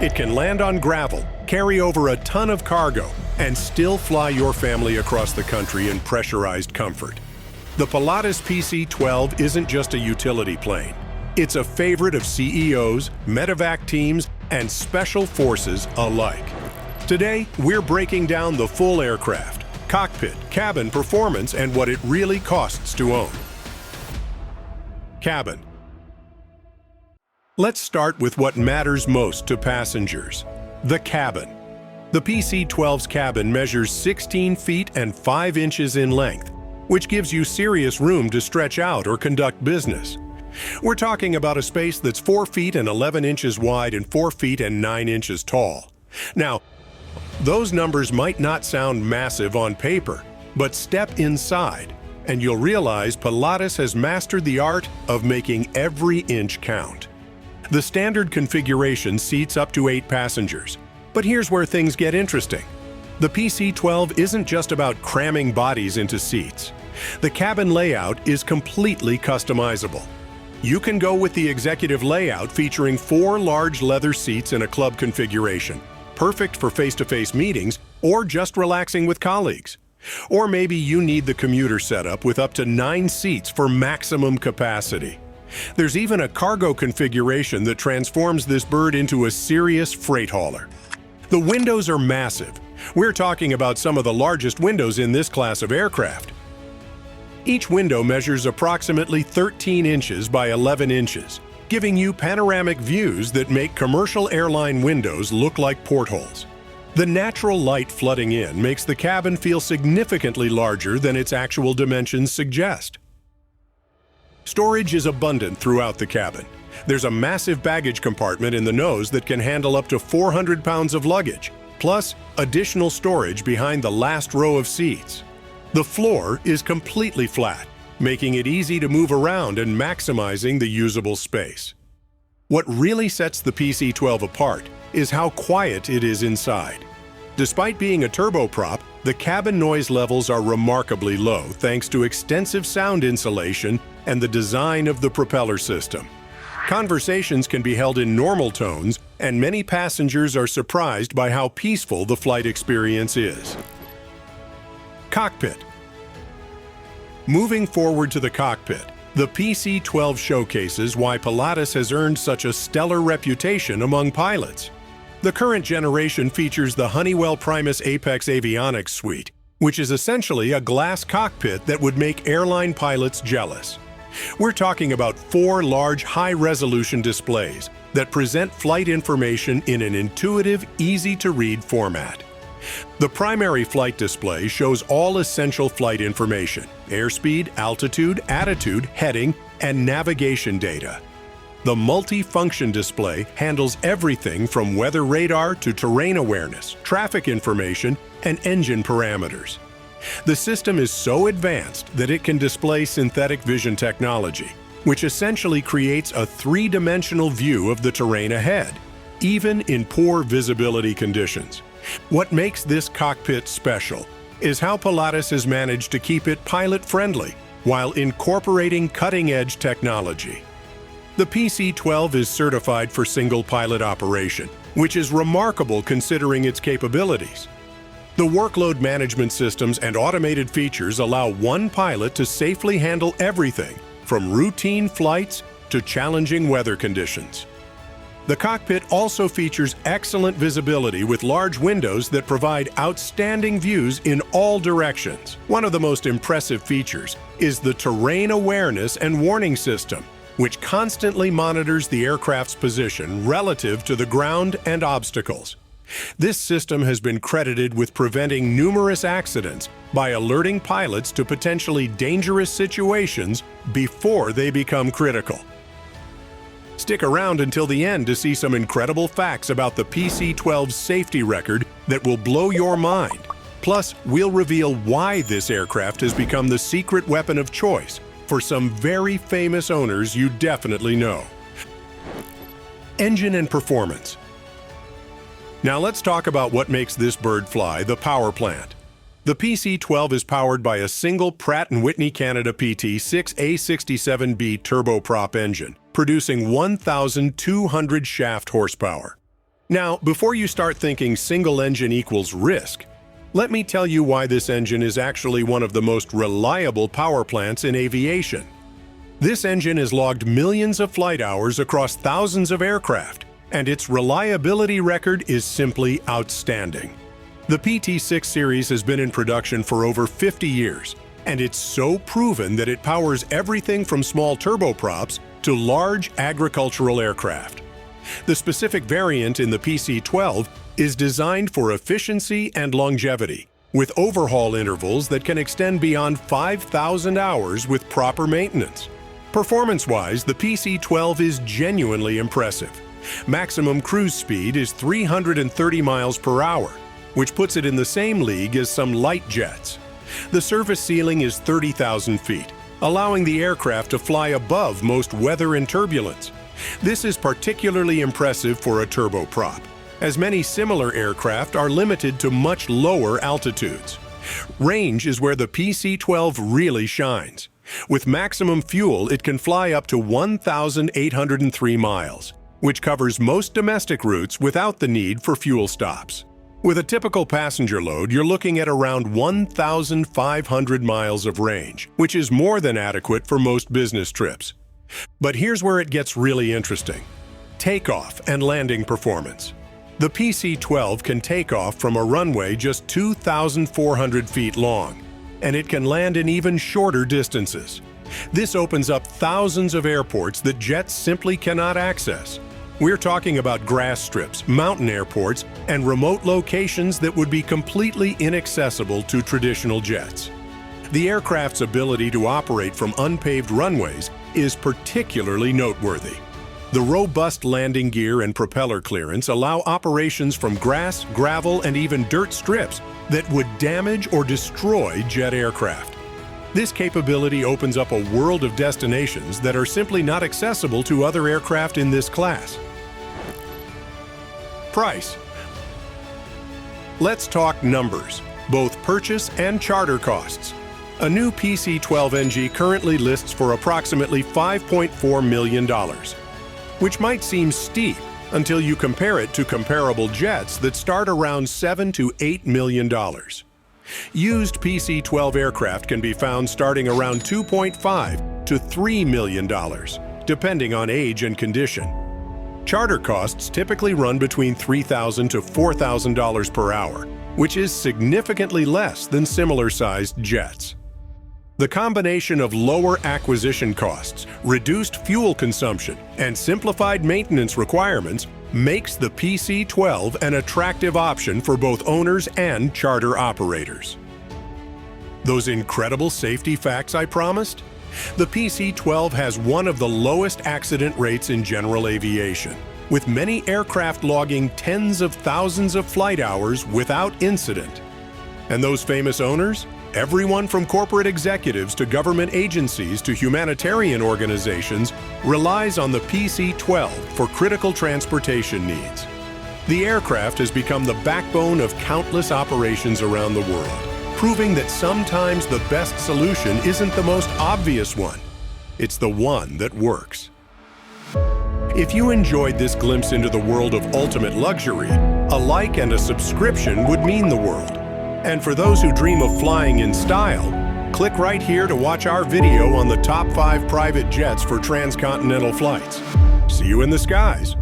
It can land on gravel, carry over a ton of cargo, and still fly your family across the country in pressurized comfort. The Pilatus PC-12 isn't just a utility plane. It's a favorite of CEOs, medevac teams, and special forces alike. Today, we're breaking down the full aircraft, cockpit, cabin performance, and what it really costs to own. Cabin. Let's start with what matters most to passengers: the cabin. The PC-12's cabin measures 16 feet and 5 inches in length, which gives you serious room to stretch out or conduct business. We're talking about a space that's 4 feet and 11 inches wide and 4 feet and 9 inches tall. Now, those numbers might not sound massive on paper, but step inside and you'll realize Pilatus has mastered the art of making every inch count. The standard configuration seats up to 8 passengers, but here's where things get interesting. The PC-12 isn't just about cramming bodies into seats. The cabin layout is completely customizable. You can go with the executive layout featuring 4 large leather seats in a club configuration, perfect for face-to-face meetings or just relaxing with colleagues. Or maybe you need the commuter setup with up to 9 seats for maximum capacity. There's even a cargo configuration that transforms this bird into a serious freight hauler. The windows are massive. We're talking about some of the largest windows in this class of aircraft. Each window measures approximately 13 inches by 11 inches, giving you panoramic views that make commercial airline windows look like portholes. The natural light flooding in makes the cabin feel significantly larger than its actual dimensions suggest. Storage is abundant throughout the cabin. There's a massive baggage compartment in the nose that can handle up to 400 pounds of luggage, plus additional storage behind the last row of seats. The floor is completely flat, making it easy to move around and maximizing the usable space. What really sets the PC-12 apart is how quiet it is inside. Despite being a turboprop, the cabin noise levels are remarkably low thanks to extensive sound insulation and the design of the propeller system. Conversations can be held in normal tones, and many passengers are surprised by how peaceful the flight experience is. Cockpit. Moving forward to the cockpit, the PC-12 showcases why Pilatus has earned such a stellar reputation among pilots. The current generation features the Honeywell Primus Apex Avionics suite, which is essentially a glass cockpit that would make airline pilots jealous. We're talking about 4 large high-resolution displays that present flight information in an intuitive, easy-to-read format. The primary flight display shows all essential flight information: airspeed, altitude, attitude, heading, and navigation data. The multi-function display handles everything from weather radar to terrain awareness, traffic information, and engine parameters. The system is so advanced that it can display synthetic vision technology, which essentially creates a 3-dimensional view of the terrain ahead, even in poor visibility conditions. What makes this cockpit special is how Pilatus has managed to keep it pilot-friendly while incorporating cutting-edge technology. The PC-12 is certified for single-pilot operation, which is remarkable considering its capabilities. The workload management systems and automated features allow one pilot to safely handle everything, from routine flights to challenging weather conditions. The cockpit also features excellent visibility with large windows that provide outstanding views in all directions. One of the most impressive features is the terrain awareness and warning system, which constantly monitors the aircraft's position relative to the ground and obstacles. This system has been credited with preventing numerous accidents by alerting pilots to potentially dangerous situations before they become critical. Stick around until the end to see some incredible facts about the PC-12's safety record that will blow your mind. Plus, we'll reveal why this aircraft has become the secret weapon of choice for some very famous owners you definitely know. Engine and performance. Now let's talk about what makes this bird fly, the power plant. The PC-12 is powered by a single Pratt & Whitney Canada PT6A67B turboprop engine, producing 1,200 shaft horsepower. Now, before you start thinking single engine equals risk, let me tell you why this engine is actually one of the most reliable power plants in aviation. This engine has logged millions of flight hours across thousands of aircraft, and its reliability record is simply outstanding. The PT6 series has been in production for over 50 years, and it's so proven that it powers everything from small turboprops to large agricultural aircraft. The specific variant in the PC-12 is designed for efficiency and longevity, with overhaul intervals that can extend beyond 5,000 hours with proper maintenance. Performance-wise, the PC-12 is genuinely impressive. Maximum cruise speed is 330 miles per hour, which puts it in the same league as some light jets. The service ceiling is 30,000 feet, allowing the aircraft to fly above most weather and turbulence. This is particularly impressive for a turboprop, as many similar aircraft are limited to much lower altitudes. Range is where the PC-12 really shines. With maximum fuel, it can fly up to 1,803 miles, which covers most domestic routes without the need for fuel stops. With a typical passenger load, you're looking at around 1,500 miles of range, which is more than adequate for most business trips. But here's where it gets really interesting: takeoff and landing performance. The PC-12 can take off from a runway just 2,400 feet long, and it can land in even shorter distances. This opens up thousands of airports that jets simply cannot access. We're talking about grass strips, mountain airports, and remote locations that would be completely inaccessible to traditional jets. The aircraft's ability to operate from unpaved runways is particularly noteworthy. The robust landing gear and propeller clearance allow operations from grass, gravel, and even dirt strips that would damage or destroy jet aircraft. This capability opens up a world of destinations that are simply not accessible to other aircraft in this class. Price. Let's talk numbers, both purchase and charter costs. A new PC-12NG currently lists for approximately $5.4 million, which might seem steep until you compare it to comparable jets that start around $7 to $8 million. Used PC-12 aircraft can be found starting around $2.5 to $3 million, depending on age and condition. Charter costs typically run between $3,000 to $4,000 per hour, which is significantly less than similar-sized jets. The combination of lower acquisition costs, reduced fuel consumption, and simplified maintenance requirements makes the PC-12 an attractive option for both owners and charter operators. Those incredible safety facts I promised? The PC-12 has one of the lowest accident rates in general aviation, with many aircraft logging tens of thousands of flight hours without incident. And those famous owners? Everyone from corporate executives to government agencies to humanitarian organizations relies on the PC-12 for critical transportation needs. The aircraft has become the backbone of countless operations around the world, proving that sometimes the best solution isn't the most obvious one. It's the one that works. If you enjoyed this glimpse into the world of ultimate luxury, a like and a subscription would mean the world. And for those who dream of flying in style, click right here to watch our video on the top 5 private jets for transcontinental flights. See you in the skies.